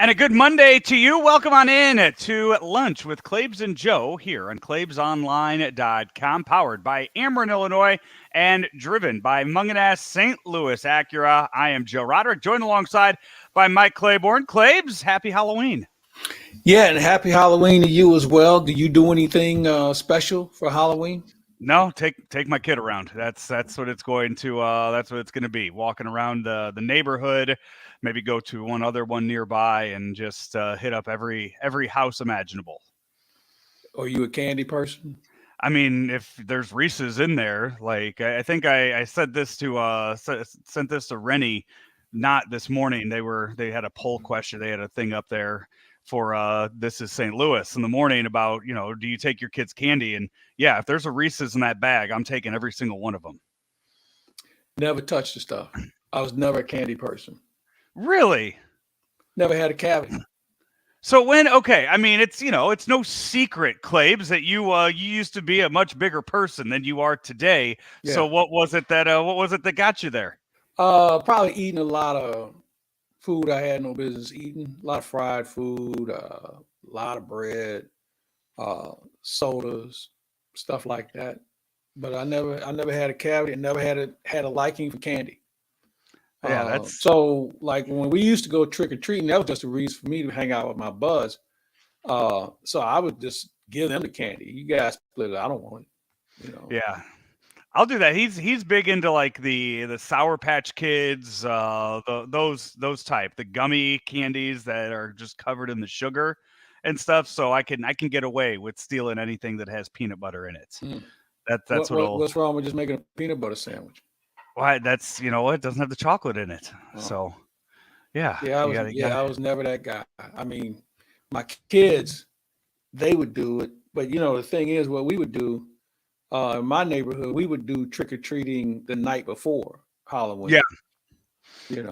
And a good Monday to you. Welcome on in to Lunch with Claibs and Joe here on claibsonline.com, powered by Ameren, Illinois, and driven by Munganess St. Louis Acura. I am Joe Roderick, joined alongside by Mike Claiborne. Claibs, happy Halloween. Yeah, and happy Halloween to you as well. Do you do anything special for Halloween? No, take my kid around. That's what it's going to. That's what it's going to be. Walking around the neighborhood, maybe go to one nearby, and just hit up every house imaginable. Are you a candy person? I mean, if there's Reese's in there, like I think I said this to sent this to Rennie, not this morning. They had a poll question. They had a thing up there for this is St. Louis in the morning about, do you take your kids candy? And yeah, if there's a Reese's in that bag, I'm taking every single one of them. Never touched the stuff. I was never a candy person. Really? Never had a cavity. So I mean, it's no secret, Claibs, that you used to be a much bigger person than you are today. Yeah. So what was it that got you there? Probably eating a lot of food I had no business eating. A lot of fried food, a lot of bread, sodas, stuff like that. But I never had a cavity. I never had a liking for candy. Yeah, that's so like when we used to go trick or treating, that was just a reason for me to hang out with my buds. So I would just give them the candy. You guys split it. I don't want it. Yeah, I'll do that. He's big into like the Sour Patch Kids, those type, the gummy candies that are just covered in the sugar and stuff. So I can get away with stealing anything that has peanut butter in it. That's what's wrong with just making a peanut butter sandwich? Why? That's it doesn't have the chocolate in it. Oh. So, yeah. I was never that guy. I mean, my kids, they would do it, but the thing is, what we would do in my neighborhood, we would do trick or treating the night before Halloween. Yeah.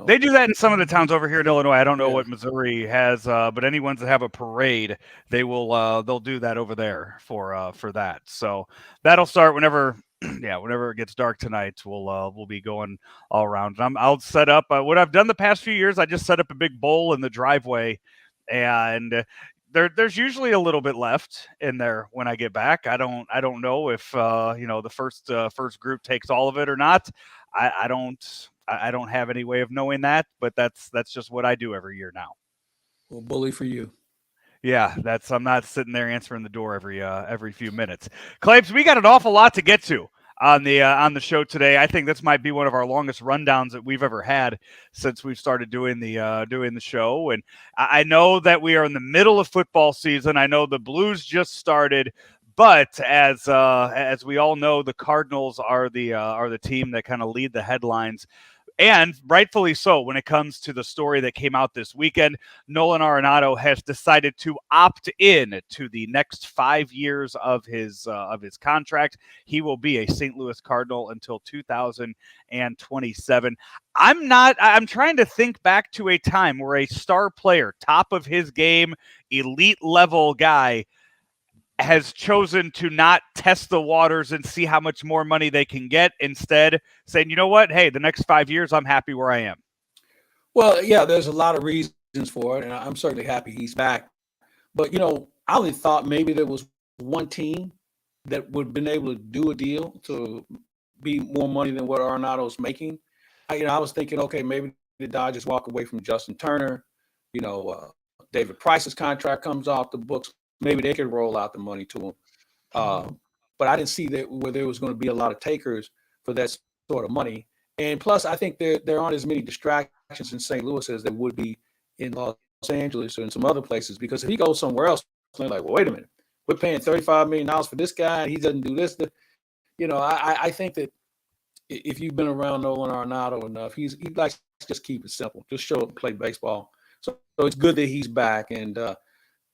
They do that in some of the towns over here in Illinois. I don't know what Missouri has, but any ones that have a parade, they'll do that over there for that. So that'll start whenever it gets dark tonight. We'll be going all around. I'll set up what I've done the past few years. I just set up a big bowl in the driveway, and there's usually a little bit left in there when I get back. I don't know if the first group takes all of it or not. I don't have any way of knowing that, but that's just what I do every year now. Well, bully for you. Yeah, I'm not sitting there answering the door every few minutes. Claibs, we got an awful lot to get to on the show today. I think this might be one of our longest rundowns that we've ever had since we've started doing the show. And I know that we are in the middle of football season. I know the Blues just started, but as we all know, the Cardinals are the team that kind of lead the headlines. And rightfully so when it comes to the story that came out this weekend. Nolan Arenado has decided to opt in to the next 5 years of his contract. He will be a St. Louis Cardinal until 2027. I'm trying to think back to a time where a star player, top of his game, elite level guy, has chosen to not test the waters and see how much more money they can get, instead saying, you know what, hey, the next 5 years, I'm happy where I am. Well, yeah, there's a lot of reasons for it, and I'm certainly happy he's back. But, I only thought maybe there was one team that would have been able to do a deal to be more money than what Arenado's making. I was thinking, okay, maybe the Dodgers walk away from Justin Turner. David Price's contract comes off the books. Maybe they could roll out the money to him. But I didn't see that where there was going to be a lot of takers for that sort of money. And plus, I think there aren't as many distractions in St. Louis as there would be in Los Angeles or in some other places. Because if he goes somewhere else, they're like, well, wait a minute. We're paying $35 million for this guy, and he doesn't do this. I think that if you've been around Nolan Arenado enough, he likes to just keep it simple. Just show up and play baseball. So it's good that he's back. And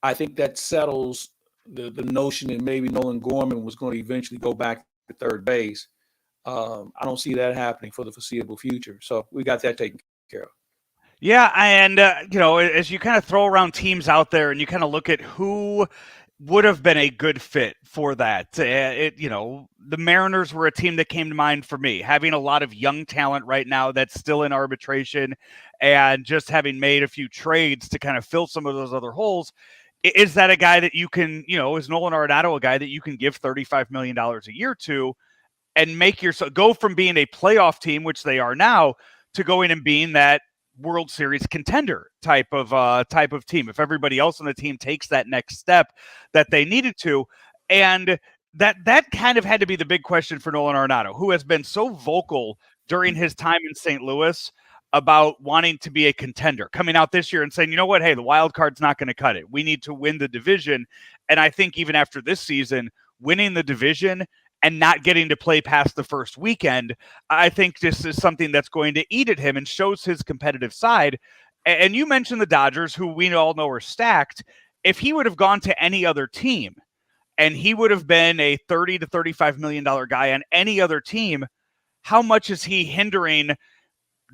I think that settles the notion that maybe Nolan Gorman was going to eventually go back to third base. I don't see that happening for the foreseeable future. So we got that taken care of. Yeah, and as you kind of throw around teams out there and you kind of look at who would have been a good fit for that. The Mariners were a team that came to mind for me, having a lot of young talent right now that's still in arbitration, and just having made a few trades to kind of fill some of those other holes. Is that a guy that you can, is Nolan Arenado a guy that you can give $35 million a year to and make yourself go from being a playoff team, which they are now, to going and being that World Series contender type of team? If everybody else on the team takes that next step that they needed to, and that kind of had to be the big question for Nolan Arenado, who has been so vocal during his time in St. Louis about wanting to be a contender, coming out this year and saying, you know what, hey, the wild card's not going to cut it. We need to win the division. And I think even after this season, winning the division and not getting to play past the first weekend, I think this is something that's going to eat at him and shows his competitive side. And you mentioned the Dodgers, who we all know are stacked. If he would have gone to any other team and he would have been a $30 to $35 million guy on any other team, how much is he hindering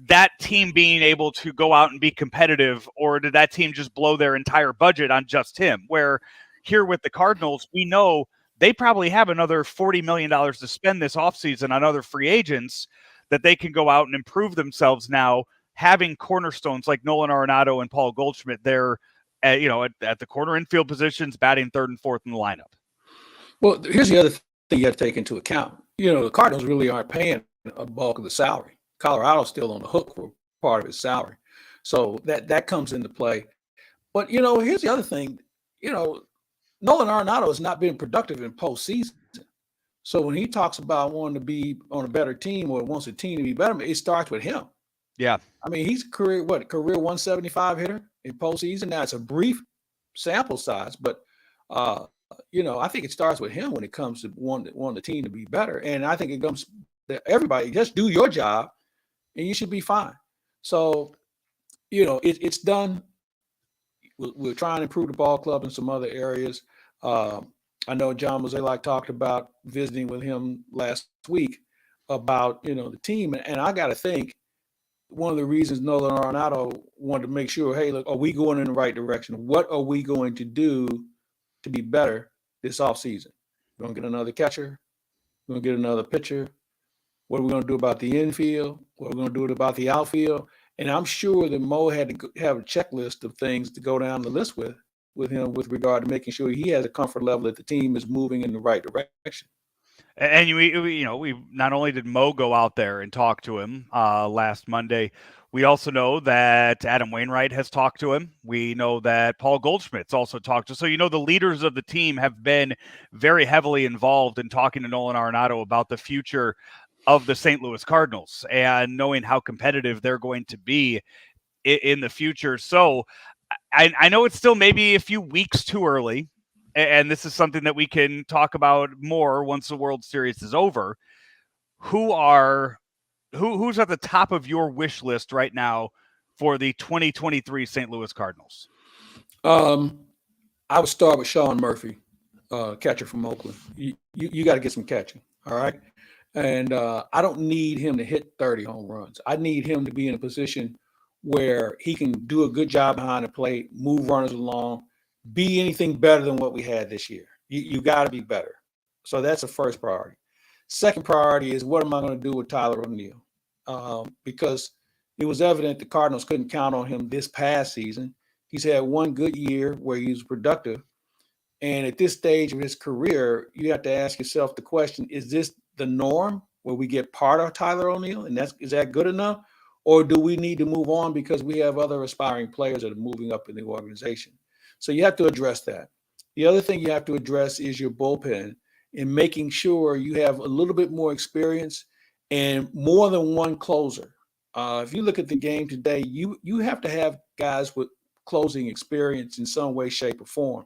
that team being able to go out and be competitive? Or did that team just blow their entire budget on just him? Where here with the Cardinals, we know they probably have another $40 million to spend this offseason on other free agents that they can go out and improve themselves now, having cornerstones like Nolan Arenado and Paul Goldschmidt there, at the corner infield positions, batting third and fourth in the lineup. Well, here's the other thing you have to take into account. The Cardinals really aren't paying a bulk of the salary. Colorado's still on the hook for part of his salary. So that comes into play. But, here's the other thing. Nolan Arenado has not been productive in postseason. So when he talks about wanting to be on a better team or wants a team to be better, it starts with him. Yeah. I mean, he's a career 175 hitter in postseason. Now it's a brief sample size, but I think it starts with him when it comes to wanting the team to be better. And I think it comes to everybody. Just do your job and you should be fine. So, it's done. We're trying to improve the ball club in some other areas. I know John Mozeliak talked about visiting with him last week about, the team. And I got to think one of the reasons Nolan Arenado wanted to make sure, hey, look, are we going in the right direction? What are we going to do to be better this offseason? We're going to get another catcher. We're going to get another pitcher. What are we going to do about the infield? What are we going to do about the outfield? And I'm sure that Mo had to have a checklist of things to go down the list with him with regard to making sure he has a comfort level that the team is moving in the right direction. And we not only did Mo go out there and talk to him last Monday, we also know that Adam Wainwright has talked to him. We know that Paul Goldschmidt's also talked to. So, the leaders of the team have been very heavily involved in talking to Nolan Arenado about the future of the St. Louis Cardinals and knowing how competitive they're going to be in the future. So I know it's still maybe a few weeks too early, and this is something that we can talk about more once the World Series is over. Who's at the top of your wish list right now for the 2023 St. Louis Cardinals? I would start with Sean Murphy, catcher from Oakland. You got to get some catching, all right? And I don't need him to hit 30 home runs. I need him to be in a position where he can do a good job behind the plate, move runners along, be anything better than what we had this year. You got to be better. So that's the first priority. Second priority is, what am I going to do with Tyler O'Neill? Because it was evident the Cardinals couldn't count on him this past season. He's had one good year where he was productive. And at this stage of his career, you have to ask yourself the question, is this the norm where we get part of Tyler O'Neill? And is that good enough? Or do we need to move on because we have other aspiring players that are moving up in the organization? So you have to address that. The other thing you have to address is your bullpen and making sure you have a little bit more experience and more than one closer. If you look at the game today, you have to have guys with closing experience in some way, shape, or form.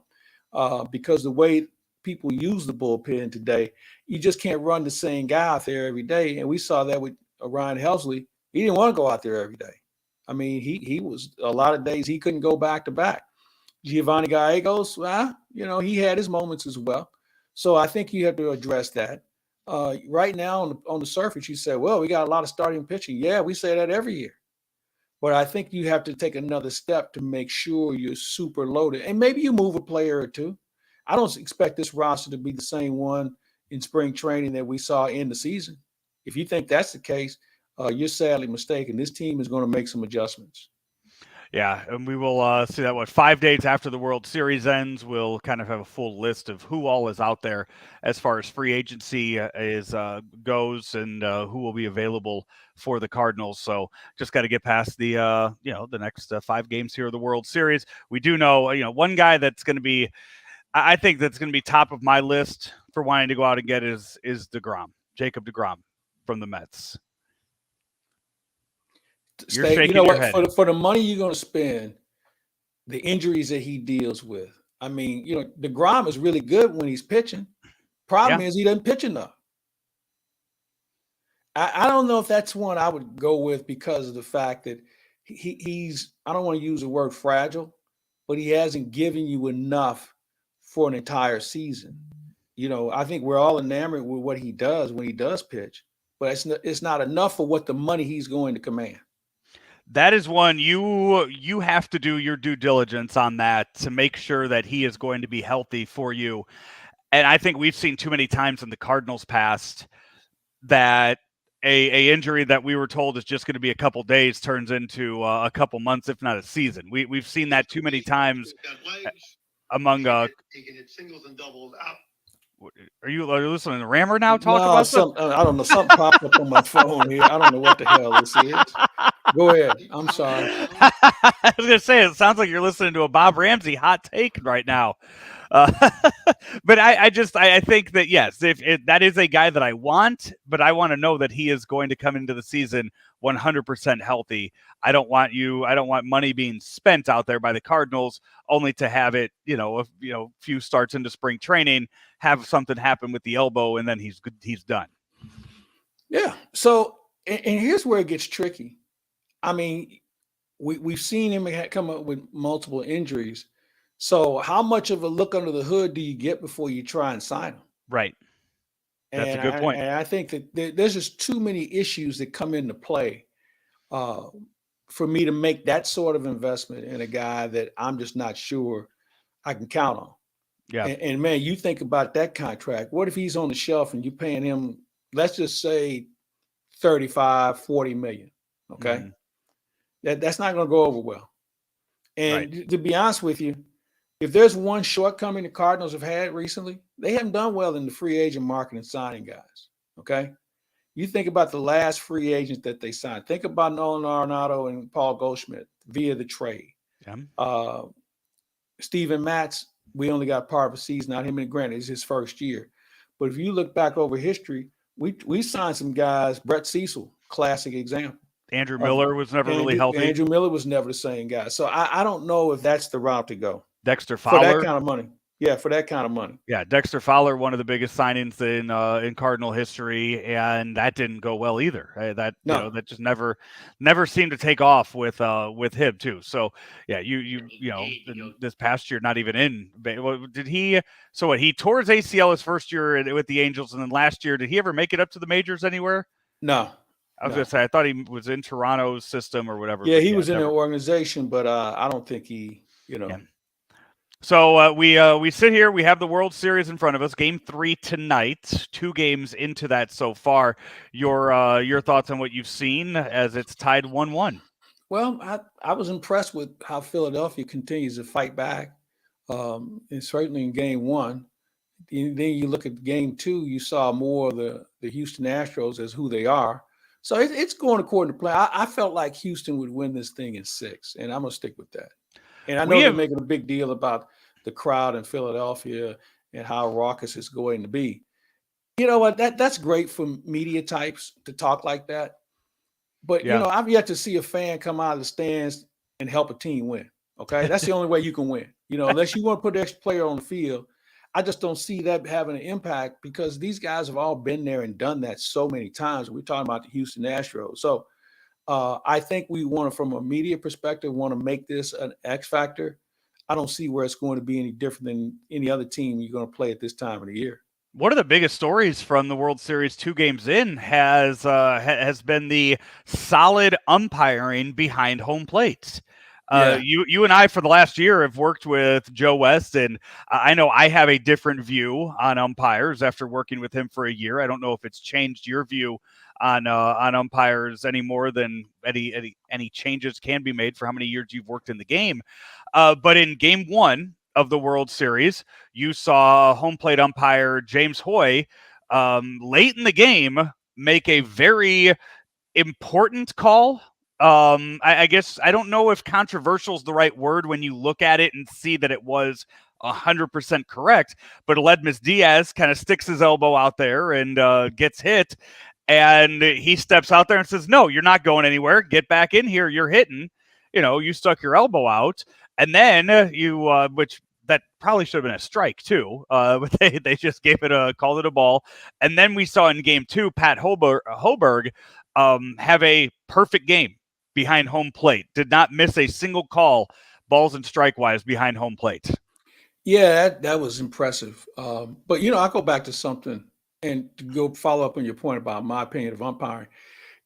Because the way people use the bullpen today, you just can't run the same guy out there every day. And we saw that with Ryan Helsley. He didn't want to go out there every day. I mean, he was a lot of days he couldn't go back to back. Giovanni Gallegos, he had his moments as well. So I think you have to address that. Right now on the surface, you say, well, we got a lot of starting pitching. Yeah, we say that every year. But I think you have to take another step to make sure you're super loaded. And maybe you move a player or two. I don't expect this roster to be the same one in spring training that we saw in the season. If you think that's the case, you're sadly mistaken. This team is going to make some adjustments. Yeah, and we will see that 5 days after the World Series ends. We'll kind of have a full list of who all is out there as far as free agency goes, and who will be available for the Cardinals. So just got to get past the the next 5 games here of the World Series. We do know one guy that's going to be, I think that's going to be top of my list for wanting to go out and get is DeGrom, Jacob DeGrom from the Mets. You're shaking your head. For the money you're going to spend, the injuries that he deals with. I mean, DeGrom is really good when he's pitching. Problem is he doesn't pitch enough. I don't know if that's one I would go with because of the fact that he's, I don't want to use the word fragile, but he hasn't given you enough for an entire season. I think we're all enamored with what he does when he does pitch, but it's not enough for what the money he's going to command. That is one you have to do your due diligence on that to make sure that he is going to be healthy for you. And I think we've seen too many times in the Cardinals past that a injury that we were told is just going to be a couple days turns into a couple months, if not a season. We've seen that too many times among taking it singles and doubles out. Are you listening to Rammer now talk about something? I don't know. Something popped up on my phone here. I don't know what the hell this is. Go ahead. I'm sorry. I was going to say, it sounds like you're listening to a Bob Ramsey hot take right now. But I think that, yes, if that is a guy that I want, but I want to know that he is going to come into the season 100% healthy. I don't want money being spent out there by the Cardinals only to have it, a few starts into spring training, have something happen with the elbow, and then he's done. Yeah. So, and here's where it gets tricky. I mean, we've seen him come up with multiple injuries. So how much of a look under the hood do you get before you try and sign him? Right. That's a good point. And I think that there's just too many issues that come into play for me to make that sort of investment in a guy that I'm just not sure I can count on. Yeah. And man, you think about that contract. What if he's on the shelf and you're paying him, let's just say 35, 40 million. Okay. Mm-hmm. That's not going to go over well. And to be honest with you, if there's one shortcoming the Cardinals have had recently, they haven't done well in the free agent market and signing guys. Okay. You think about the last free agents that they signed. Think about Nolan Arenado and Paul Goldschmidt via the trade. Yeah. Steven Matz, we only got part of a season out of him, and granted, it's his first year. But if you look back over history, we signed some guys. Brett Cecil, classic example. Andrew Miller was never really healthy. Andrew Miller was never the same guy. So I don't know if that's the route to go. Dexter Fowler. For that kind of money. Yeah, for that kind of money. Yeah, Dexter Fowler, one of the biggest signings in Cardinal history, and that didn't go well either. That just never seemed to take off with him too. So yeah, this past year, not even in. Did he? So what? He tore his ACL his first year with the Angels, and then last year, did he ever make it up to the majors anywhere? No. I was going to say, I thought he was in Toronto's system or whatever. Yeah, he was in their organization, but I don't think he. Yeah. So we sit here. We have the World Series in front of us. Game 3 tonight. 2 games into that so far. Your thoughts on what you've seen as it's tied 1-1? Well, I was impressed with how Philadelphia continues to fight back, and certainly in Game 1. Then you look at Game 2. You saw more of the Houston Astros as who they are. So it's going according to plan. I felt like Houston would win this thing in 6, and I'm gonna stick with that. And I know they're making a big deal about the crowd in Philadelphia and how raucous it's going to be. You know what? That's great for media types to talk like that. But, I've yet to see a fan come out of the stands and help a team win. Okay? That's the only way you can win. Unless you want to put the extra player on the field, I just don't see that having an impact because these guys have all been there and done that so many times. We're talking about the Houston Astros. So, I think we want to, from a media perspective, want to make this an X factor. I don't see where it's going to be any different than any other team you're going to play at this time of the year. One of the biggest stories from the World Series 2 games in has been the solid umpiring behind home plate. Yeah. You and I for the last year have worked with Joe West, and I know I have a different view on umpires after working with him for a year. I don't know if it's changed your view on umpires any more than any changes can be made for how many years you've worked in the game. But in Game 1 of the World Series, you saw home plate umpire James Hoy late in the game make a very important call. I guess I don't know if controversial is the right word when you look at it and see that it was 100% correct, but Aledmus Diaz kind of sticks his elbow out there and gets hit, and he steps out there and says, "No, you're not going anywhere. Get back in here. You're hitting. You stuck your elbow out." And then which that probably should have been a strike too, but they just called it a ball. And then we saw in Game 2, Pat Hoberg have a perfect game behind home plate. Did not miss a single call, balls and strike wise, behind home plate. Yeah, that was impressive. But I go back to something and to go follow up on your point about my opinion of umpiring.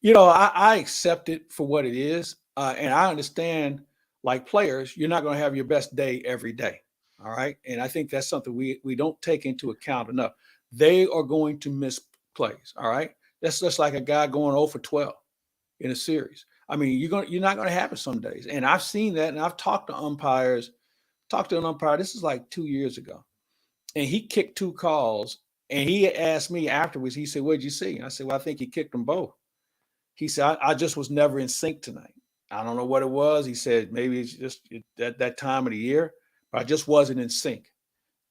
I accept it for what it is, and I understand. Like players, you're not going to have your best day every day. All right, and I think that's something we don't take into account enough. They are going to miss plays. All right, that's just like a guy going 0 for 12 in a series. I mean, you're not going to have it some days, and I've seen that, and I've talked to umpires. Talked to an umpire. This is like 2 years ago, and he kicked 2 calls. And he asked me afterwards. He said, "What did you see?" I said, "Well, I think he kicked them both." He said, I just was never in sync tonight. I don't know what it was. He said, maybe it's just at that time of the year, but I just wasn't in sync.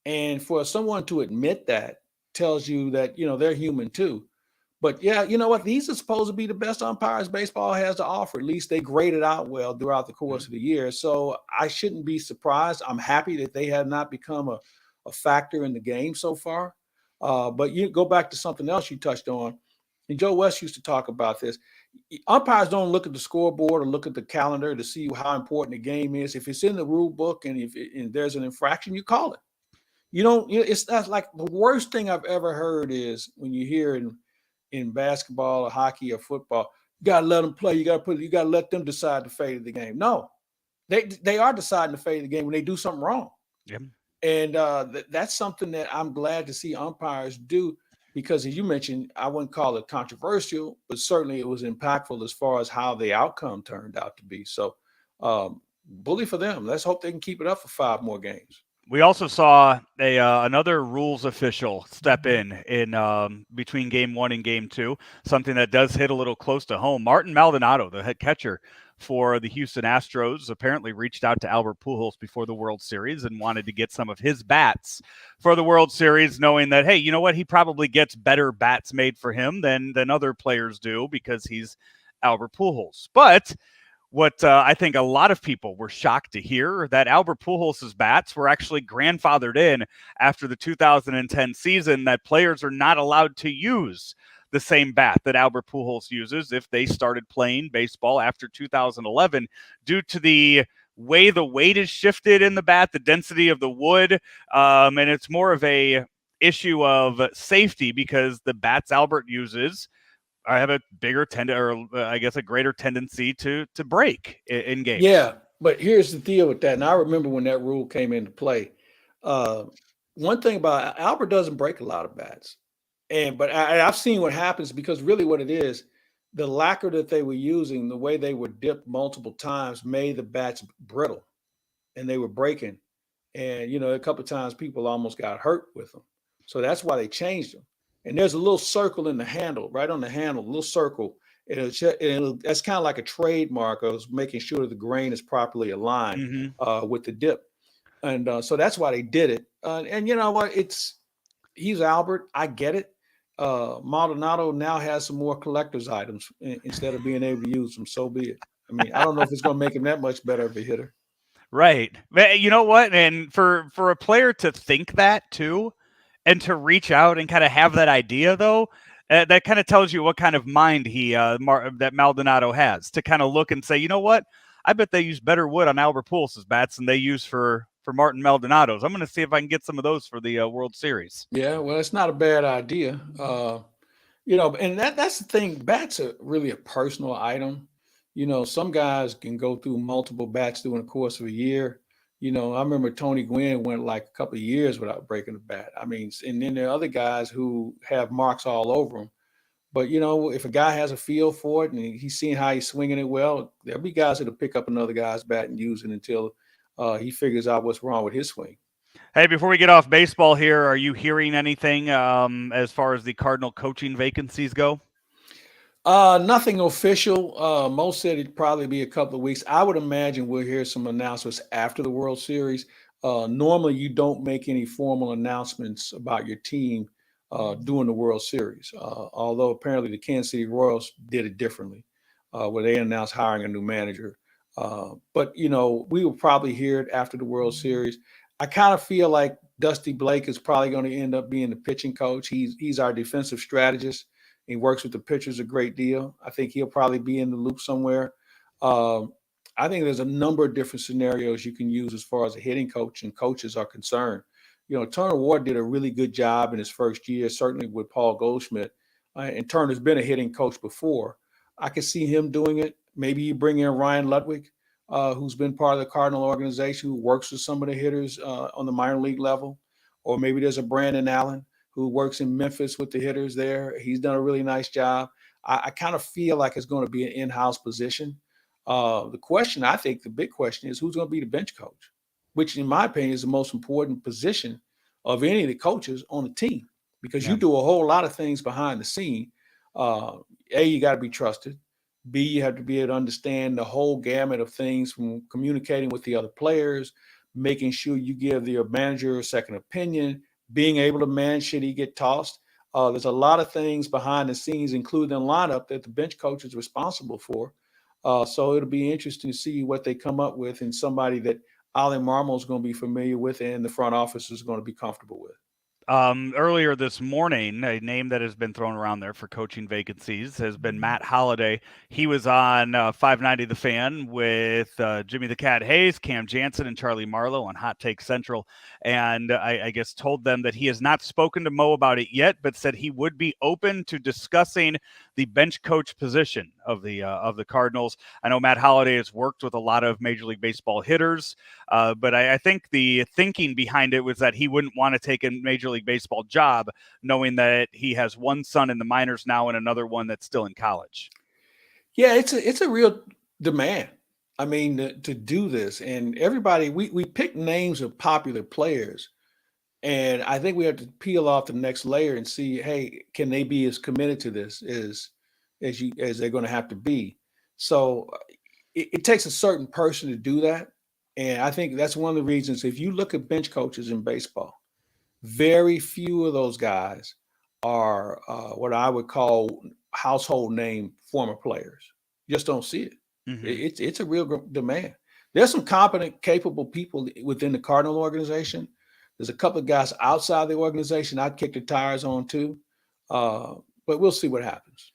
And for someone to admit that tells you that, they're human too. But yeah, you know what? These are supposed to be the best umpires baseball has to offer. At least they graded out well throughout the course of the year. So I shouldn't be surprised. I'm happy that they have not become a factor in the game so far. But you go back to something else you touched on. And Joe West used to talk about this. Umpires don't look at the scoreboard or look at the calendar to see how important the game is. If it's in the rule book and if there's an infraction, you call it. You don't. It's not like the worst thing I've ever heard is when you hear in basketball or hockey or football, you got to let them play. You got to let them decide the fate of the game. No, they are deciding the fate of the game when they do something wrong. Yep. And that's something that I'm glad to see umpires do. Because as you mentioned, I wouldn't call it controversial, but certainly it was impactful as far as how the outcome turned out to be. So bully for them. Let's hope they can keep it up for 5 more games. We also saw another rules official step in between Game 1 and Game 2, something that does hit a little close to home. Martin Maldonado, the head catcher for the Houston Astros, apparently reached out to Albert Pujols before the World Series and wanted to get some of his bats for the World Series, knowing that, hey, you know what? He probably gets better bats made for him than other players do because he's Albert Pujols. But what I think a lot of people were shocked to hear, that Albert Pujols' bats were actually grandfathered in after the 2010 season, that players are not allowed to use the same bat that Albert Pujols uses if they started playing baseball after 2011 due to the way the weight is shifted in the bat, the density of the wood, and it's more of a issue of safety because the bats Albert uses have a bigger a greater tendency to break in games. Yeah, but here's the deal with that. And I remember when that rule came into play. One thing about Albert doesn't break a lot of bats. But I've seen what happens because really what it is, the lacquer that they were using, the way they were dipped multiple times made the bats brittle and they were breaking. And, a couple of times people almost got hurt with them. So that's why they changed them. And there's a little circle in the handle, right on the handle, a little circle. That's kind of like a trademark of making sure the grain is properly aligned with the dip. And so that's why they did it. And you know what? He's Albert. I get it. Maldonado now has some more collector's items instead of being able to use them. So be it. I mean, I don't know if it's going to make him that much better of a hitter. Right. You know what? And for a player to think that too, and to reach out and kind of have that idea, though, that kind of tells you what kind of mind that Maldonado has, to kind of look and say, you know what? I bet they use better wood on Albert Pujols' bats than they use for Martin Maldonado's. I'm going to see if I can get some of those for the World Series. Yeah, well, it's not a bad idea. And that's the thing. Bats are really a personal item. Some guys can go through multiple bats during the course of a year. I remember Tony Gwynn went like a couple of years without breaking a bat. I mean, and then there are other guys who have marks all over them. But, if a guy has a feel for it and he's seeing how he's swinging it well, there'll be guys that'll pick up another guy's bat and use it until he figures out what's wrong with his swing. Hey, before we get off baseball here, are you hearing anything as far as the Cardinal coaching vacancies go? Nothing official. Most said it'd probably be a couple of weeks. I would imagine we'll hear some announcements after the World Series. Normally, you don't make any formal announcements about your team during the World Series, although apparently the Kansas City Royals did it differently, where they announced hiring a new manager. But we will probably hear it after the World Series. I kind of feel like Dusty Blake is probably going to end up being the pitching coach. He's our defensive strategist. He works with the pitchers a great deal. I think he'll probably be in the loop somewhere. I think there's a number of different scenarios you can use as far as a hitting coach and coaches are concerned. Turner Ward did a really good job in his first year, certainly with Paul Goldschmidt. And Turner's been a hitting coach before. I could see him doing it. Maybe you bring in Ryan Ludwig, who's been part of the Cardinal organization, who works with some of the hitters on the minor league level. Or maybe there's a Brandon Allen who works in Memphis with the hitters there. He's done a really nice job. I kind of feel like it's going to be an in-house position. The big question is who's going to be the bench coach, which in my opinion is the most important position of any of the coaches on the team, because you do a whole lot of things behind the scene. A, you got to be trusted. B, you have to be able to understand the whole gamut of things, from communicating with the other players, making sure you give the manager a second opinion, being able to manage should he get tossed. There's a lot of things behind the scenes, including the lineup, that the bench coach is responsible for. So it'll be interesting to see what they come up with, and somebody that Ollie Marmol is going to be familiar with and the front office is going to be comfortable with. Earlier this morning, a name that has been thrown around there for coaching vacancies has been Matt Holliday. He was on 590 The Fan with Jimmy the Cat Hayes, Cam Jansen, and Charlie Marlowe on Hot Take Central. And I guess told them that he has not spoken to Mo about it yet, but said he would be open to discussing the bench coach position of the Cardinals. I know Matt Holliday has worked with a lot of Major League Baseball hitters, but I think the thinking behind it was that he wouldn't want to take a Major League Baseball job, knowing that he has one son in the minors now and another one that's still in college. Yeah, it's a real demand. I mean, to do this, and everybody, we pick names of popular players, and I think we have to peel off the next layer and see, hey, can they be as committed to this as they're going to have to be? So it takes a certain person to do that, and I think that's one of the reasons. If you look at bench coaches in baseball, very few of those guys are what I would call household name former players. You just don't see it. Mm-hmm. It's a real demand. There's some competent, capable people within the Cardinal organization. There's a couple of guys outside the organization I'd kick the tires on too, but we'll see what happens.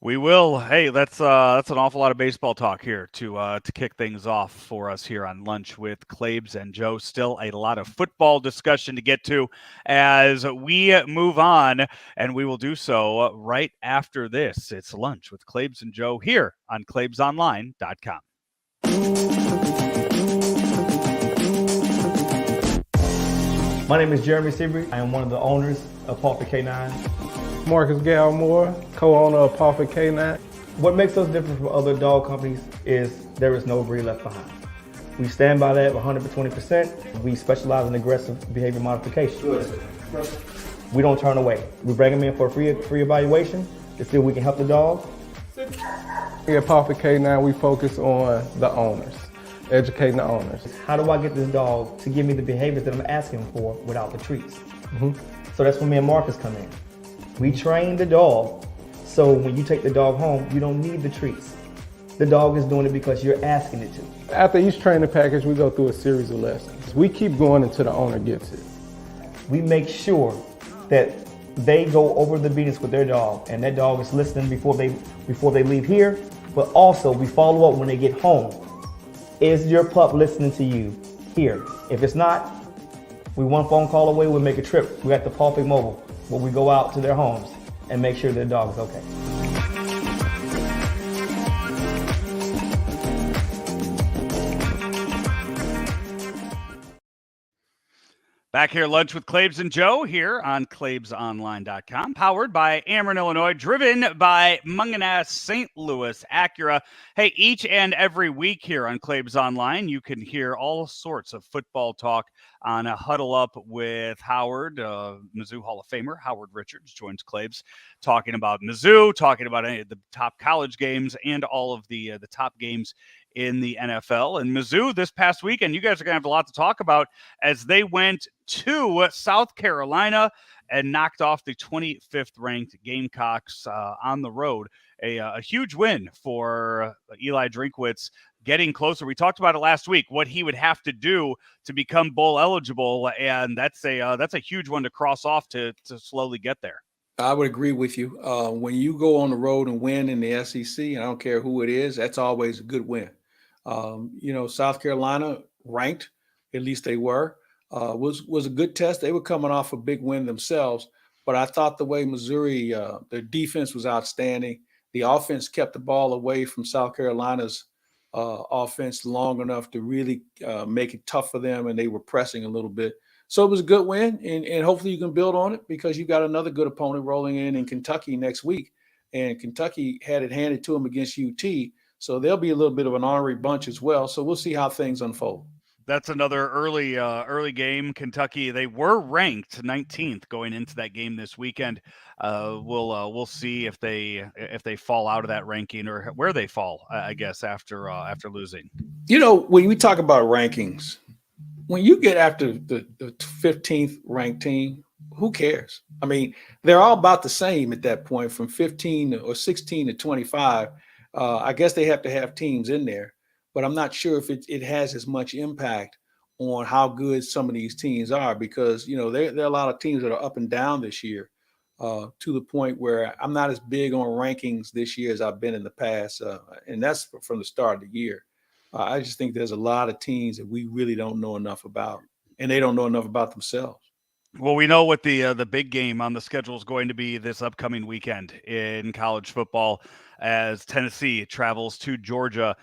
We will. Hey, that's an awful lot of baseball talk here to kick things off for us here on Lunch with Claibs and Joe. Still a lot of football discussion to get to as we move on, and we will do so right after this. It's Lunch with Claibs and Joe here on ClaibsOnline.com. My name is Jeremy Seabury. I am one of the owners of Pulpit K9. Marcus Galmore, co-owner of Pulpit K9. What makes us different from other dog companies is there is no breed left behind. We stand by that 120%. We specialize in aggressive behavior modification. Good. We don't turn away. We bring them in for a free evaluation to see if we can help the dog. Here at Pulpit K9, we focus on the owners, educating the owners. How do I get this dog to give me the behaviors that I'm asking for without the treats? Mm-hmm. So that's when me and Marcus come in. We train the dog, so when you take the dog home, you don't need the treats. The dog is doing it because you're asking it to. After each training package, we go through a series of lessons. We keep going until the owner gets it. We make sure that they go over the beatings with their dog, and that dog is listening before they leave here, but also we follow up when they get home. Is your pup listening to you here? If it's not, we one phone call away, we'll make a trip. We got the Pulpit Mobile, where we go out to their homes and make sure their dog is okay. Back here, lunch with Claibs and Joe here on ClaibsOnline.com, powered by Ameren, Illinois, driven by Munganess St. Louis Acura. Hey, each and every week here on Claibs Online, you can hear all sorts of football talk on a Huddle Up with Howard, Mizzou Hall of Famer. Howard Richards joins Claibs talking about Mizzou, talking about any of the top college games and all of the top games in the NFL. And Mizzou this past weekend, you guys are going to have a lot to talk about as they went to South Carolina and knocked off the 25th ranked Gamecocks on the road. A huge win for Eli Drinkwitz, getting closer. We talked about it last week, what he would have to do to become bowl eligible, and that's a huge one to cross off to slowly get there. I would agree with you. When you go on the road and win in the SEC, and I don't care who it is, that's always a good win. South Carolina ranked, at least they were, was a good test. They were coming off a big win themselves, but I thought the way Missouri, their defense was outstanding. The offense kept the ball away from South Carolina's offense long enough to really make it tough for them, and they were pressing a little bit. So it was a good win, and hopefully you can build on it because you've got another good opponent rolling in Kentucky next week, and Kentucky had it handed to them against UT. So they'll be a little bit of an honorary bunch as well. So we'll see how things unfold. That's another early game. Kentucky, they were ranked 19th going into that game this weekend. We'll see if they fall out of that ranking or where they fall, I guess, after losing. When we talk about rankings, when you get after the 15th ranked team, who cares? I mean, they're all about the same at that point, from 15 or 16 to 25. I guess they have to have teams in there, but I'm not sure if it has as much impact on how good some of these teams are because, there are a lot of teams that are up and down this year to the point where I'm not as big on rankings this year as I've been in the past. And that's from the start of the year. I just think there's a lot of teams that we really don't know enough about, and they don't know enough about themselves. Well, we know what the big game on the schedule is going to be this upcoming weekend in college football as Tennessee travels to Georgia.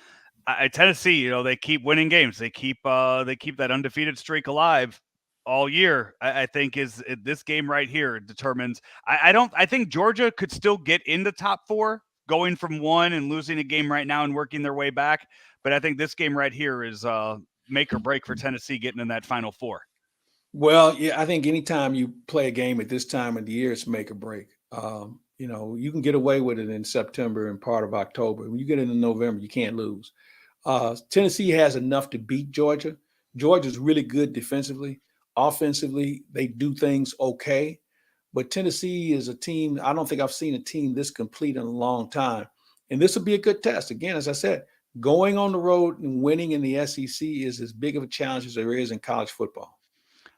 Tennessee, they keep winning games. They keep that undefeated streak alive all year. I think is this game right here determines. I think Georgia could still get in the top four, going from 1 and losing a game right now and working their way back. But I think this game right here is make or break for Tennessee getting in that Final Four. Well, yeah, I think anytime you play a game at this time of the year, it's make or break. You can get away with it in September and part of October. When you get into November, you can't lose. Tennessee has enough to beat Georgia. Georgia's really good defensively. Offensively, they do things okay. But Tennessee is a team, I don't think I've seen a team this complete in a long time. And this will be a good test. Again, as I said, going on the road and winning in the SEC is as big of a challenge as there is in college football.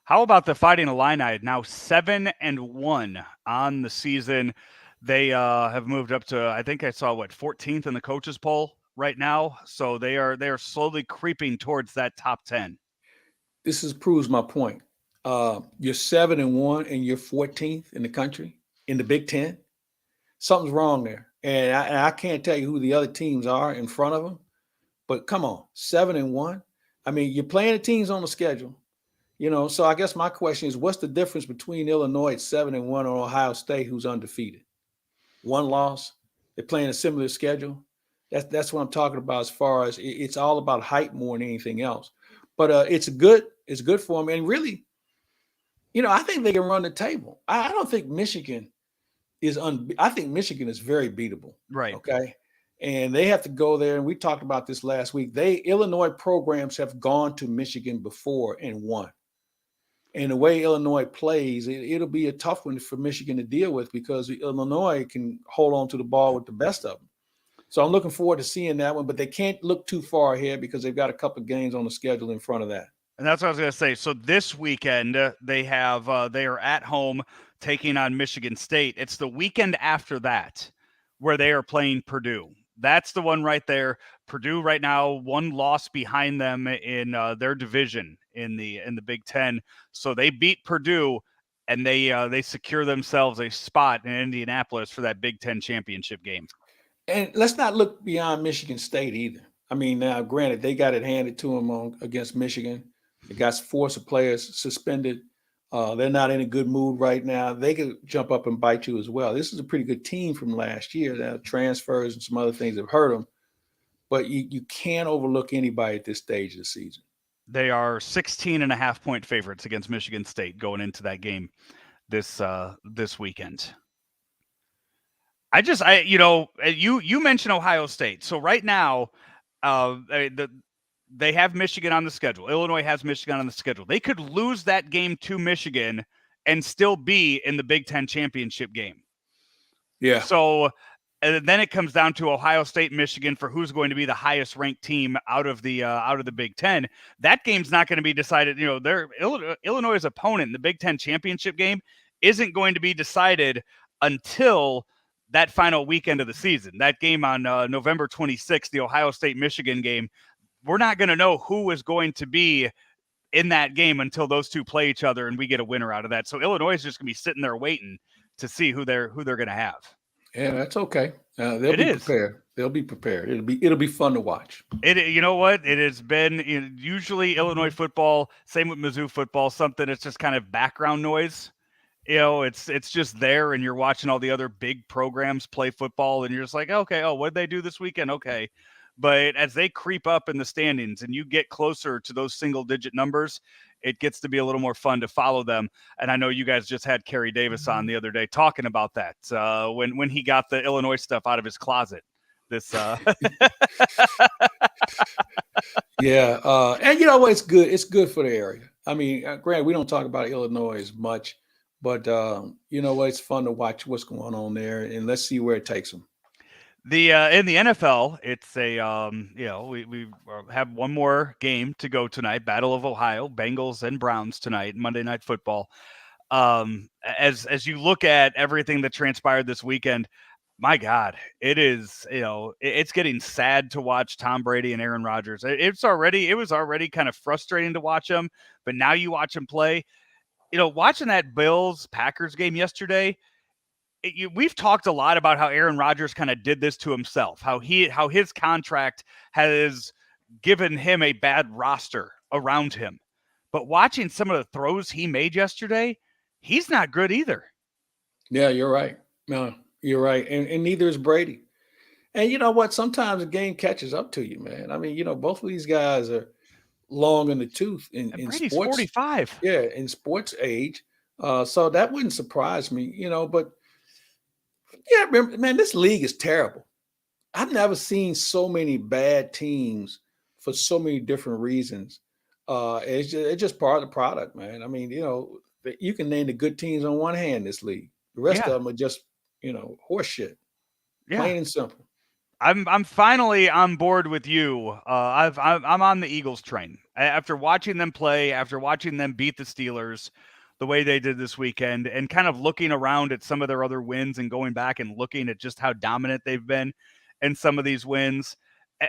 How about the Fighting Illini? Now 7-1 on the season. They have moved up to, I think I saw 14th in the coaches poll right now. So they are slowly creeping towards that top 10. This proves my point. You're 7-1 and you're 14th in the country in the Big Ten. Something's wrong there, and I can't tell you who the other teams are in front of them. But come on, 7-1. I mean, you're playing the teams on the schedule. So I guess my question is, what's the difference between Illinois at 7-1 and Ohio State, who's undefeated? One loss. They're playing a similar schedule. That's what I'm talking about as far as it's all about hype more than anything else. But it's good for them. And really, I think they can run the table. I don't think Michigan is I think Michigan is very beatable. Right. Okay. And they have to go there. And we talked about this last week. Illinois programs have gone to Michigan before and won. And the way Illinois plays, it'll be a tough one for Michigan to deal with because Illinois can hold on to the ball with the best of them. So I'm looking forward to seeing that one, but they can't look too far ahead because they've got a couple of games on the schedule in front of that. And that's what I was going to say. So this weekend they are at home taking on Michigan State. It's the weekend after that where they are playing Purdue. That's the one right there. Purdue right now, one loss behind them in their division in the Big Ten. So they beat Purdue, and they secure themselves a spot in Indianapolis for that Big Ten championship game. And let's not look beyond Michigan State either. I mean, now granted, they got it handed to them against Michigan. They got 4 players suspended. They're not in a good mood right now. They could jump up and bite you as well. This is a pretty good team from last year. Now, transfers and some other things have hurt them, but you can't overlook anybody at this stage of the season. They are 16.5-point favorites against Michigan State going into that game this weekend. You mentioned Ohio State. So right now, they have Michigan on the schedule. Illinois has Michigan on the schedule. They could lose that game to Michigan and still be in the Big Ten championship game. Yeah. So and then it comes down to Ohio State, Michigan for who's going to be the highest ranked team out of the Big Ten. That game's not going to be decided. Their Illinois' opponent in the Big Ten championship game isn't going to be decided until that final weekend of the season. That game on November 26th, the Ohio State-Michigan game, we're not going to know who is going to be in that game until those two play each other and we get a winner out of that. So Illinois is just going to be sitting there waiting to see who they're going to have. Yeah, that's okay. They'll be prepared. They'll be prepared. It'll be fun to watch. You know what? It has been usually Illinois football, same with Mizzou football, something that's just kind of background noise. It's just there, and you're watching all the other big programs play football, and you're just like, okay, what'd they do this weekend? Okay. But as they creep up in the standings and you get closer to those single-digit numbers, it gets to be a little more fun to follow them. And I know you guys just had Kerry Davis on the other day talking about that when he got the Illinois stuff out of his closet. Yeah, and you know what? It's good. It's good for the area. I mean, granted, we don't talk about Illinois as much, but you know what? It's fun to watch what's going on there, and let's see where it takes them. In the NFL, it's we have one more game to go tonight. Battle of Ohio, Bengals and Browns tonight, Monday Night Football. As you look at everything that transpired this weekend, my God, it is it's getting sad to watch Tom Brady and Aaron Rodgers. It was already kind of frustrating to watch them, but now you watch them play. Watching that Bills-Packers game yesterday. We've talked a lot about how Aaron Rodgers kind of did this to himself, how his contract has given him a bad roster around him. But watching some of the throws he made yesterday, he's not good either. Yeah, you're right. No, you're right. And neither is Brady. And you know what? Sometimes the game catches up to you, man. I mean, both of these guys are long in the tooth in Brady's sports. 45. Yeah, in sports age. So that wouldn't surprise me, but yeah, remember, man, this league is terrible. I've never seen so many bad teams for so many different reasons. It's just part of the product, man. I mean, you can name the good teams on one hand in this league. The rest of them are just, horse shit. Yeah. Plain and simple. I'm finally on board with you. I'm on the Eagles train. After watching them play, after watching them beat the Steelers the way they did this weekend, and kind of looking around at some of their other wins and going back and looking at just how dominant they've been in some of these wins,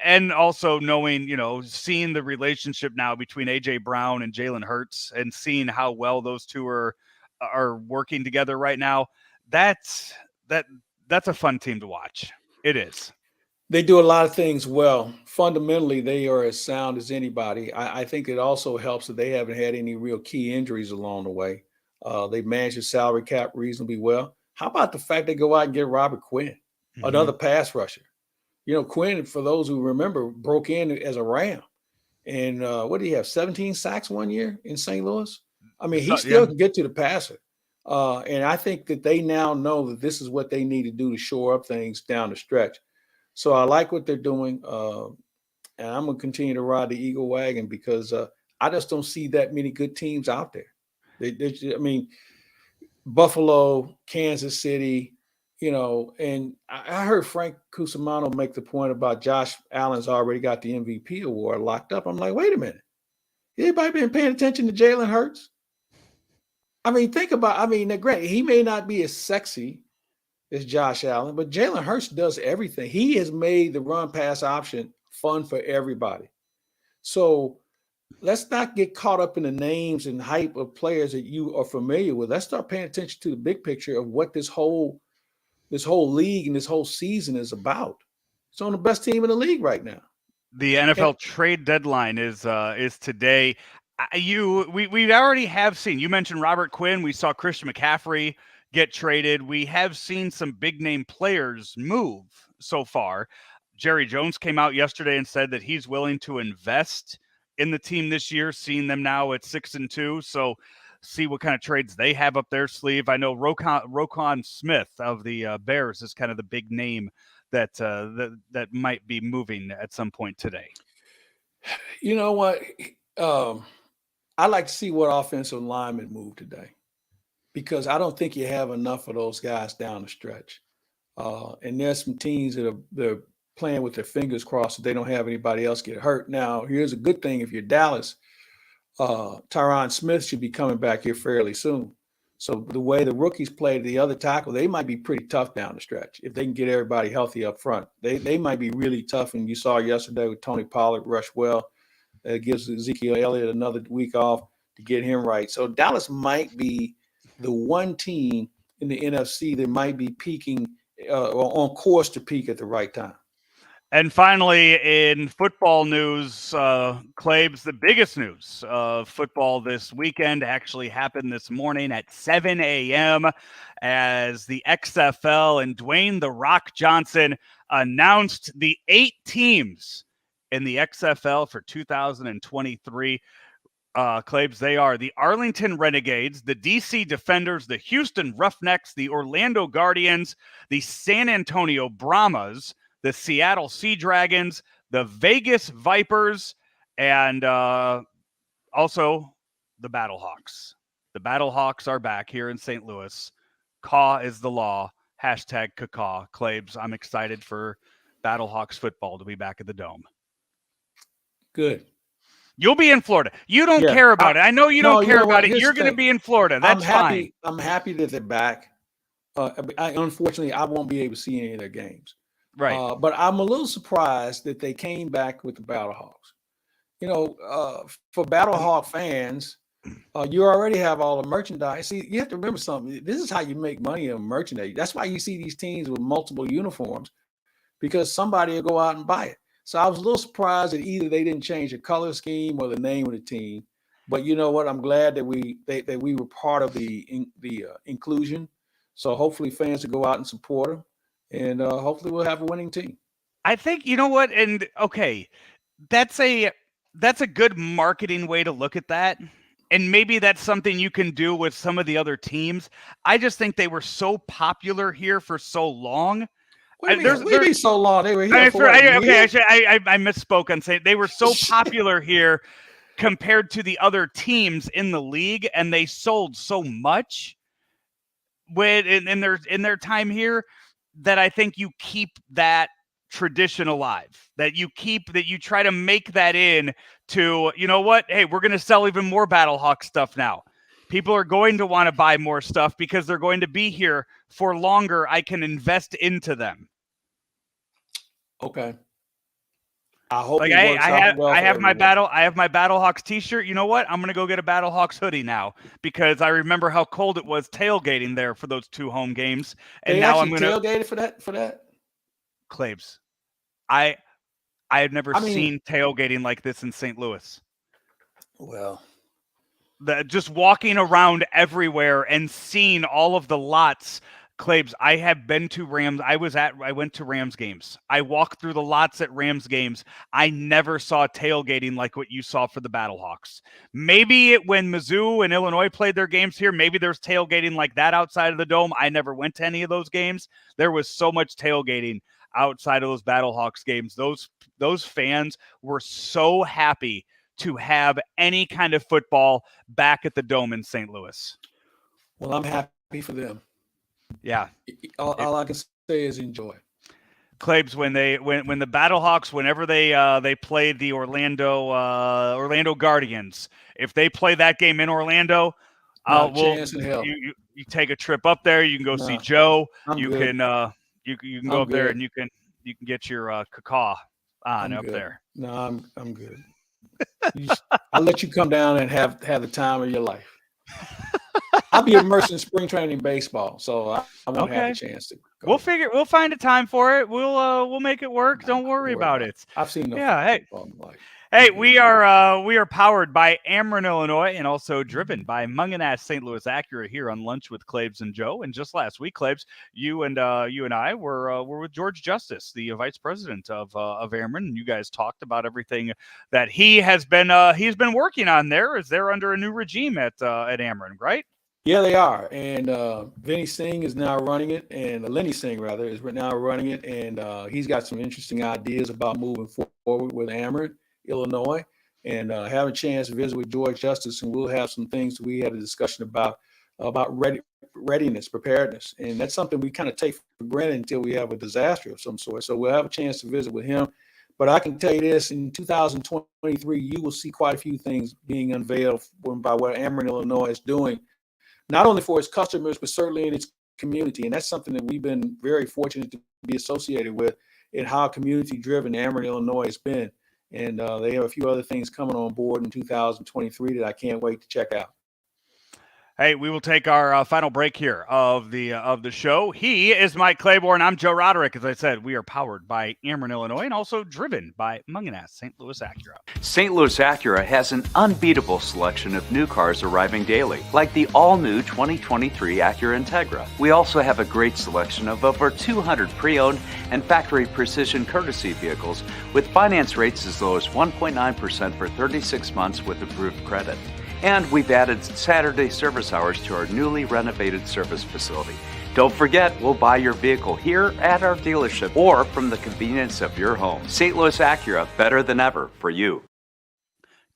and also knowing, seeing the relationship now between A.J. Brown and Jalen Hurts and seeing how well those two are working together right now, that's a fun team to watch. It is. They do a lot of things well. Fundamentally, they are as sound as anybody. I think it also helps that they haven't had any real key injuries along the way. They've managed the salary cap reasonably well. How about the fact they go out and get Robert Quinn, another pass rusher? Quinn, for those who remember, broke in as a Ram. And what did he have, 17 sacks one year in St. Louis? I mean, he still can get to the passer. And I think that they now know that this is what they need to do to shore up things down the stretch. So I like what they're doing, and I'm going to continue to ride the Eagle wagon because I just don't see that many good teams out there. I mean, Buffalo, Kansas City, and I heard Frank Cusimano make the point about Josh Allen's already got the MVP award locked up. I'm like, wait a minute. Anybody been paying attention to Jalen Hurts? I mean, granted, he may not be as sexy as Josh Allen, but Jalen Hurts does everything. He has made the run pass option fun for everybody. So let's not get caught up in the names and hype of players that you are familiar with. Let's start paying attention to the big picture of what this whole league and this whole season is about. It's on the best team in the league right now. The NFL trade deadline is today. We already have seen. You mentioned Robert Quinn. We saw Christian McCaffrey get traded. We have seen some big name players move so far. Jerry Jones came out yesterday and said that he's willing to invest in the team this year, seeing them now at 6-2. So see what kind of trades they have up their sleeve. I know Roquan Smith of the Bears is kind of the big name that that might be moving at some point today. You know what? I like to see what offensive linemen move today, because I don't think you have enough of those guys down the stretch. And there's some teams that they're playing with their fingers crossed that they don't have anybody else get hurt. Now, here's a good thing. If you're Dallas, Tyron Smith should be coming back here fairly soon. So the way the rookies play the other tackle, they might be pretty tough down the stretch. If they can get everybody healthy up front, they might be really tough. And you saw yesterday with Tony Pollard rush well. It gives Ezekiel Elliott another week off to get him right. So Dallas might be the one team in the NFC that might be peaking or on course to peak at the right time. And finally, in football news, Claibs, the biggest news of football this weekend actually happened this morning at 7 a.m. as the XFL and Dwayne "The Rock" Johnson announced the 8 teams in the XFL for 2023. Claibs, they are the Arlington Renegades, the DC Defenders, the Houston Roughnecks, the Orlando Guardians, the San Antonio Brahmas, the Seattle Sea Dragons, the Vegas Vipers, and also the Battlehawks. The Battlehawks are back here in St. Louis. Caw is the law. Hashtag Caw. Claibs, I'm excited for Battlehawks football to be back at the Dome. Good. You'll be in Florida. You don't care about it. I know you don't care about it. You're going to be in Florida. That's fine. I'm happy that they're back. Unfortunately, I won't be able to see any of their games. Right. But I'm a little surprised that they came back with the Battlehawks. You know, for Battlehawk fans, you already have all the merchandise. See, you have to remember something. This is how you make money on merchandise. That's why you see these teams with multiple uniforms, because somebody will go out and buy it. So I was a little surprised that either they didn't change the color scheme or the name of the team. But you know what? I'm glad that we were part of the inclusion. So hopefully fans will go out and support them, and hopefully we'll have a winning team. I think, you know what? And okay, that's a good marketing way to look at that. And maybe that's something you can do with some of the other teams. I just think they were so popular here for so long. They're so long. They were here I misspoke on saying they were so popular here compared to the other teams in the league, and they sold so much in their time here that I think you keep that tradition alive. That you try to make that in to, you know what? Hey, we're going to sell even more Battlehawk stuff now. People are going to want to buy more stuff because they're going to be here for longer. I can invest into them. Okay. I hope I have my Battlehawks t-shirt. You know what? I'm going to go get a Battlehawks hoodie now because I remember how cold it was tailgating there for those 2 home games. And now I'm going to tailgate for that. Claibs. I have never seen tailgating like this in St. Louis. Well, just walking around everywhere and seeing all of the lots. Claibs, I have been to Rams. I went to Rams games. I walked through the lots at Rams games. I never saw tailgating like what you saw for the Battlehawks. Maybe when Mizzou and Illinois played their games here, maybe there's tailgating like that outside of the Dome. I never went to any of those games. There was so much tailgating outside of those Battlehawks games. Those fans were so happy to have any kind of football back at the Dome in St. Louis. Well, I'm happy for them. Yeah. All I can say is enjoy. Claibs, when the Battlehawks, whenever they played the Orlando Guardians, if they play that game in Orlando, you take a trip up there. You can go see Joe. You can go up there and you can get your caw on up there. No, I'm good. I'll let you come down and have the time of your life. I'll be immersed in spring training baseball, so I won't have a chance to go. We'll find a time for it. We'll make it work. Don't worry about it. I've seen no football in life. Hey, we are powered by Ameren, Illinois, and also driven by Munganast St. Louis Acura here on Lunch with Claibs and Joe. And just last week, Claibs, you and I were with George Justice, the vice president of Ameren, and you guys talked about everything that he's been working on there as they're under a new regime at Ameren, right? Yeah, they are. And Vinny Singh is now running it, and Lenny Singh, rather, is now running it. And he's got some interesting ideas about moving forward with Ameren, Illinois. And have a chance to visit with George Justice, and we'll have some things we had a discussion about readiness, preparedness. And that's something we kind of take for granted until we have a disaster of some sort. So we'll have a chance to visit with him. But I can tell you this, in 2023, you will see quite a few things being unveiled by what Ameren, Illinois is doing, not only for its customers, but certainly in its community. And that's something that we've been very fortunate to be associated with, in how community-driven Ameren, Illinois has been. And they have a few other things coming on board in 2023 that I can't wait to check out. Hey, we will take our final break here of the show. He is Mike Claiborne. I'm Joe Roderick. As I said, we are powered by Ameren, Illinois, and also driven by Munganast St. Louis Acura. St. Louis Acura has an unbeatable selection of new cars arriving daily, like the all-new 2023 Acura Integra. We also have a great selection of over 200 pre-owned and factory precision courtesy vehicles with finance rates as low as 1.9% for 36 months with approved credit. And we've added Saturday service hours to our newly renovated service facility. Don't forget, we'll buy your vehicle here at our dealership or from the convenience of your home. St. Louis Acura, better than ever for you.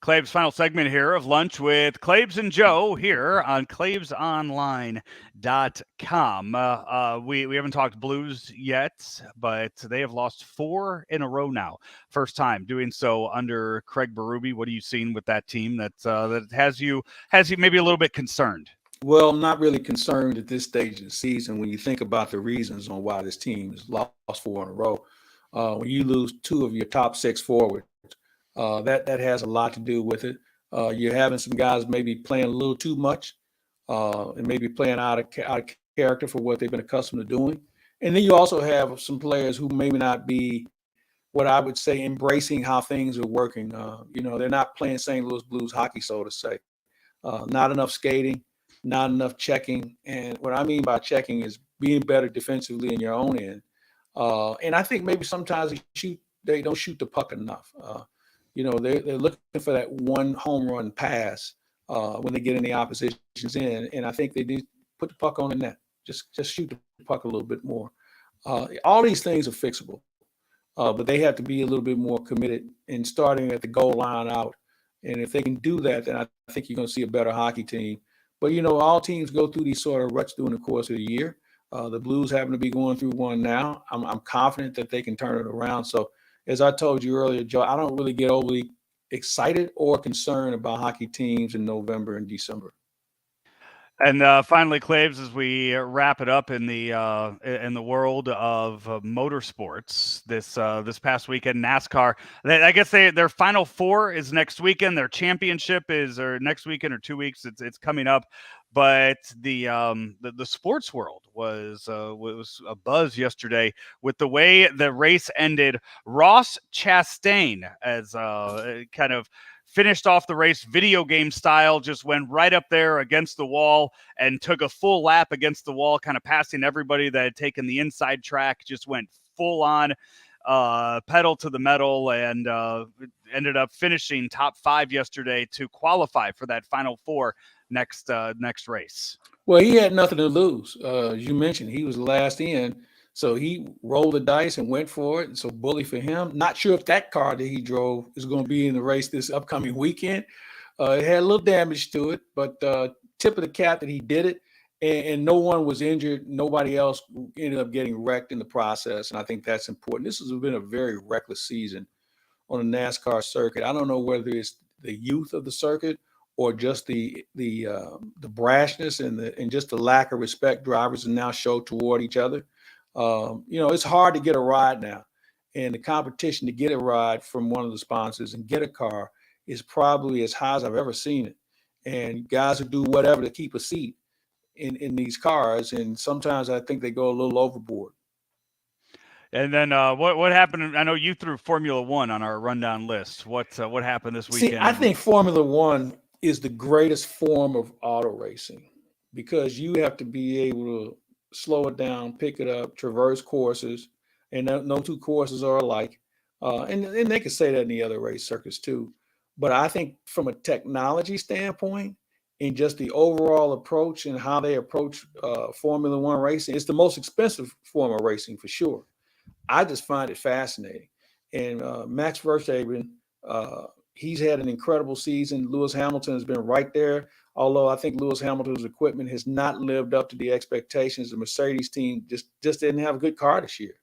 Claibs' final segment here of Lunch with Claibs and Joe here on claibsonline.com. We haven't talked Blues yet, but they have lost 4 in a row now. First time doing so under Craig Berube. What are you seeing with that team that has you maybe a little bit concerned? Well, I'm not really concerned at this stage of the season when you think about the reasons on why this team has lost 4 in a row. When you lose 2 of your top 6 forwards, that has a lot to do with it. You're having some guys maybe playing a little too much and maybe playing out of character for what they've been accustomed to doing. And then you also have some players who maybe not be what I would say embracing how things are working. They're not playing St. Louis Blues hockey, so to say. Not enough skating, not enough checking. And what I mean by checking is being better defensively in your own end. And I think maybe sometimes they don't shoot the puck enough. They're looking for that one home run pass when they get in the opposition's end, and I think they do put the puck on the net. Just shoot the puck a little bit more. All these things are fixable, but they have to be a little bit more committed in starting at the goal line out. And if they can do that, then I think you're going to see a better hockey team. But all teams go through these sort of ruts during the course of the year. The Blues happen to be going through one now. I'm confident that they can turn it around. So, as I told you earlier, Joe, I don't really get overly excited or concerned about hockey teams in November and December. And finally, Claibs, as we wrap it up in the world of motorsports, this past weekend, NASCAR. I guess their Final Four is next weekend. Their championship is next weekend or 2 weeks. It's coming up. But the sports world was a buzz yesterday with the way the race ended. Ross Chastain as kind of finished off the race video game style, just went right up there against the wall and took a full lap against the wall, kind of passing everybody that had taken the inside track, just went full on pedal to the metal and ended up finishing top 5 yesterday to qualify for that Final Four next race. Well, he had nothing to lose. As you mentioned, he was last in. So he rolled the dice and went for it. And so bully for him. Not sure if that car that he drove is going to be in the race this upcoming weekend. It had a little damage to it, but tip of the cap that he did it. And no one was injured. Nobody else ended up getting wrecked in the process. And I think that's important. This has been a very reckless season on the NASCAR circuit. I don't know whether it's the youth of the circuit or just the brashness and just the lack of respect drivers now show toward each other. It's hard to get a ride now, and the competition to get a ride from one of the sponsors and get a car is probably as high as I've ever seen it. And guys who do whatever to keep a seat in these cars, and sometimes I think they go a little overboard. And then what happened? I know you threw Formula One on our rundown list. What happened this weekend? See, I think Formula One is the greatest form of auto racing because you have to be able to slow it down, pick it up, traverse courses, and no two courses are alike. And they could say that in the other race circuits too. But I think from a technology standpoint and just the overall approach and how they approach Formula One racing, it's the most expensive form of racing for sure. I just find it fascinating. And Max Verstappen, he's had an incredible season. Lewis Hamilton has been right there, although I think Lewis Hamilton's equipment has not lived up to the expectations. The Mercedes team just didn't have a good car this year.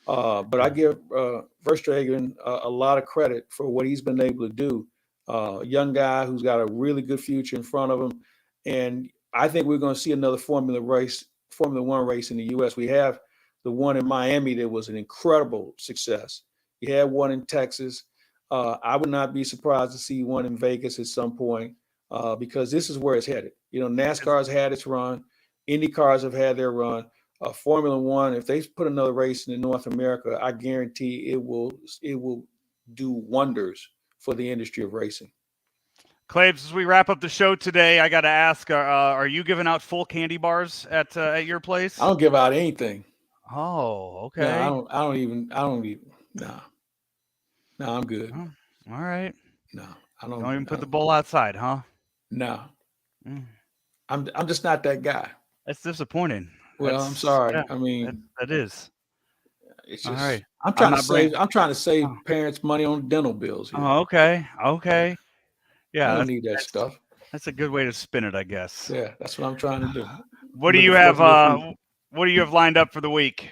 But I give Verstappen a lot of credit for what he's been able to do. Young guy who's got a really good future in front of him. And I think we're going to see another Formula One race in the U.S. We have the one in Miami that was an incredible success. You had one in Texas. I would not be surprised to see one in Vegas at some point because this is where it's headed. NASCAR's had its run. Indy cars have had their run. Formula One, if they put another race in North America, I guarantee it will do wonders for the industry of racing. Claibs, as we wrap up the show today, I got to ask: are you giving out full candy bars at your place? I don't give out anything. Oh, okay. No, I don't even. No, I'm good. Oh, all right. No, I don't. Don't even put the bowl outside, huh? No, I'm just not that guy. That's disappointing. Well, I'm sorry. Yeah, I mean, that is. it's just. All right. I'm trying to save parents money on dental bills here. Oh, okay. Yeah, I don't need that stuff. That's a good way to spin it, I guess. Yeah, that's what I'm trying to do. What do you have? What do you have lined up for the week?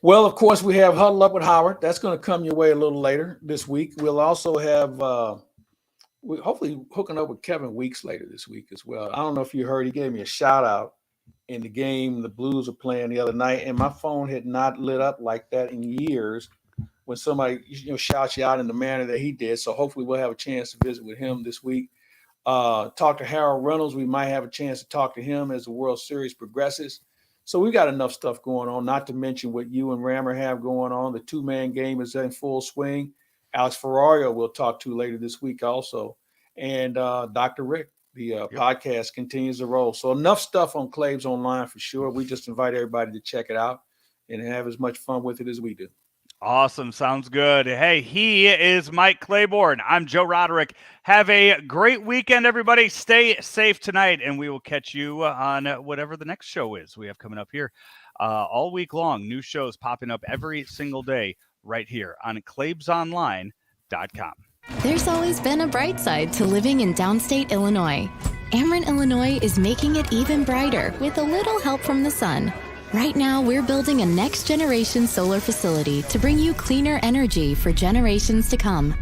Well, of course, we have Huddle Up with Howard. That's going to come your way a little later this week. We'll also have, we're hopefully hooking up with Kevin Weeks later this week as well. I don't know if you heard, he gave me a shout out in the game the Blues were playing the other night, and my phone had not lit up like that in years when somebody shouts you out in the manner that he did. So hopefully we'll have a chance to visit with him this week. Talk to Harold Reynolds. We might have a chance to talk to him as the World Series progresses. So we got enough stuff going on, not to mention what you and Rammer have going on. The two-man game is in full swing. Alex Ferrario we'll talk to later this week also. And Dr. Rick, the podcast continues to roll. So enough stuff on Claibs Online for sure. We just invite everybody to check it out and have as much fun with it as we do. Awesome. Sounds good. Hey, he is Mike Claiborne. I'm Joe Roderick. Have a great weekend, everybody. Stay safe tonight, and we will catch you on whatever the next show is we have coming up here all week long. New shows popping up every single day right here on claibsonline.com. There's always been a bright side to living in downstate Illinois. Ameren, Illinois is making it even brighter with a little help from the sun. Right now, we're building a next-generation solar facility to bring you cleaner energy for generations to come.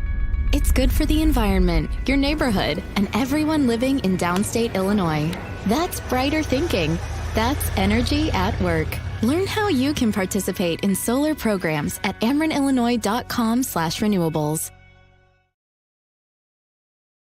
It's good for the environment, your neighborhood, and everyone living in downstate Illinois. That's brighter thinking. That's energy at work. Learn how you can participate in solar programs at amerenillinois.com/renewables.